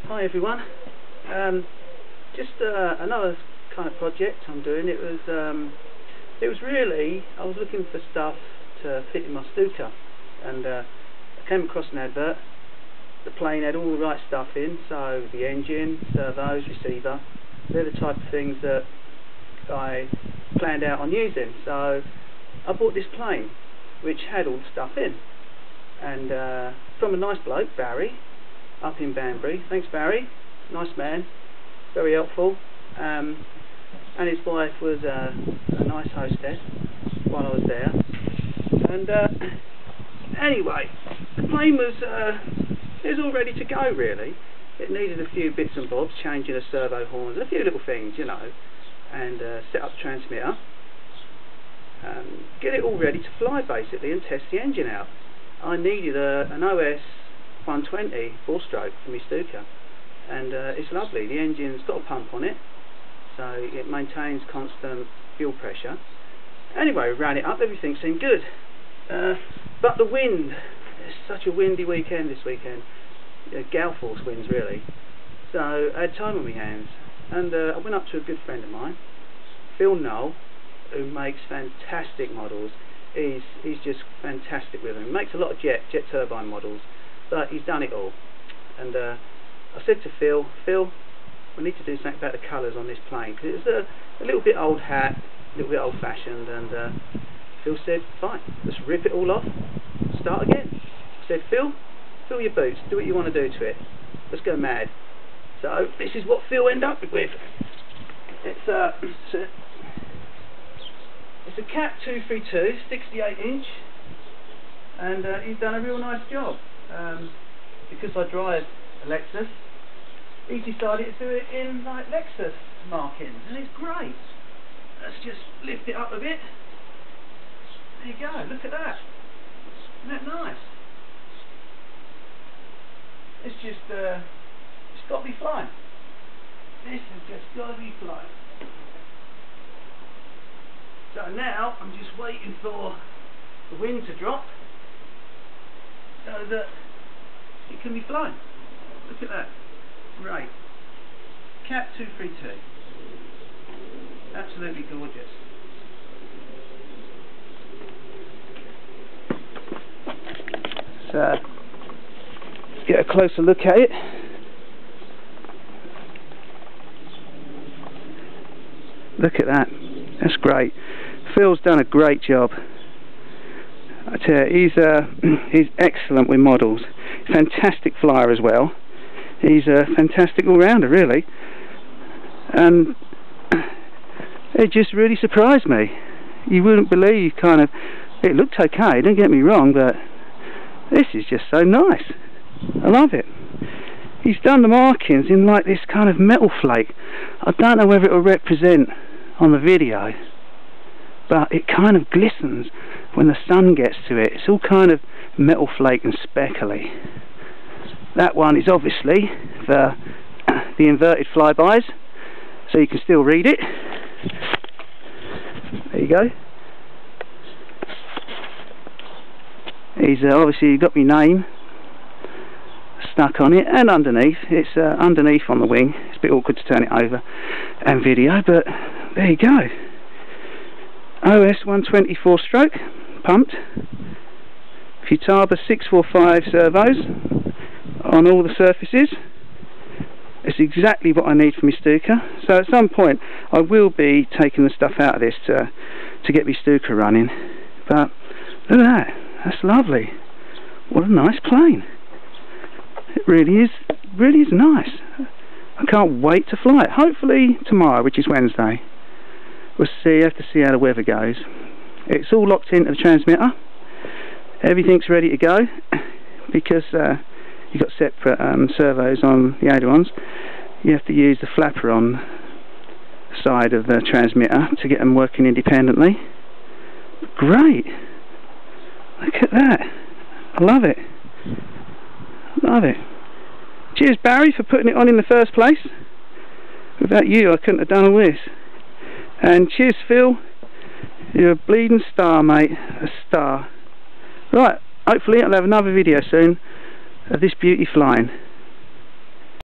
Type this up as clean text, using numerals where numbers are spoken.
Hi everyone. Just another kind of project I'm doing. It was really, I was looking for stuff to fit in my Stuka, and I came across an advert. The plane had all the right stuff in, so the engine, servos, receiver, they're the type of things that I planned out on using. So I bought this plane which had all the stuff in, and from a nice bloke, Barry, up in Banbury. Thanks Barry, nice man, very helpful, and his wife was a nice hostess while I was there. And anyway, the plane was it was all ready to go really. It needed a few bits and bobs, changing the servo horns, a few little things, you know, and set up the transmitter, get it all ready to fly basically, and test the engine out. I needed an OS 120 4-stroke for my Stuka, and it's lovely. The engine's got a pump on it, so it maintains constant fuel pressure. Anyway, we ran it up, everything seemed good, but the wind, it's such a windy weekend this weekend, gale force winds really, so I had time on my hands, and I went up to a good friend of mine, Phil Noel, who makes fantastic models. He's just fantastic with them. He makes a lot of jet turbine models, but he's done it all. And I said to Phil, we need to do something about the colours on this plane, because it's a little bit old hat, a little bit old fashioned, and Phil said, fine, let's rip it all off, start again. I said, Phil, fill your boots, do what you want to do to it, let's go mad. So this is what Phil ended up with. It's a Cat 232, 68 inch, and he's done a real nice job. Because I drive a Lexus, he decided to do it in like Lexus markings, and it's great. Let's just lift it up a bit. There you go, look at that. Isn't that nice? It's just, it's got to be flying. This has just got to be flying. So now I'm just waiting for the wind to drop so that it can be flying. Look at that. Great. Cat 232. Absolutely gorgeous. So let's get a closer look at it. Look at that. That's great. Phil's done a great job. I tell you, he's excellent with models. Fantastic flyer as well. He's a fantastic all-rounder, really. And it just really surprised me. You wouldn't believe it looked okay, don't get me wrong, but this is just so nice. I love it. He's done the markings in like this kind of metal flake. I don't know whether it will represent on the video, but it kind of glistens when the sun gets to it. It's all kind of metal flake and speckly. That one is obviously the inverted flybys, so you can still read it. There you go. He's obviously got my name stuck on it, and underneath, it's underneath on the wing. It's a bit awkward to turn it over and video, but there you go. OS 120 4-stroke, pumped. Futaba 645 servos on all the surfaces. It's exactly what I need for my Stuka. So at some point I will be taking the stuff out of this to get my Stuka running. But look at that, that's lovely. What a nice plane. It really is nice. I can't wait to fly it. Hopefully tomorrow, which is Wednesday. We'll see, have to see how the weather goes. It's all locked into the transmitter. Everything's ready to go, because you've got separate servos on the other ones. You have to use the flapper on the side of the transmitter to get them working independently. Great! Look at that. I love it. Love it. Cheers Barry for putting it on in the first place. Without you I couldn't have done all this. And cheers Phil, you're a bleeding star mate, a star. Right, hopefully I'll have another video soon of this beauty flying.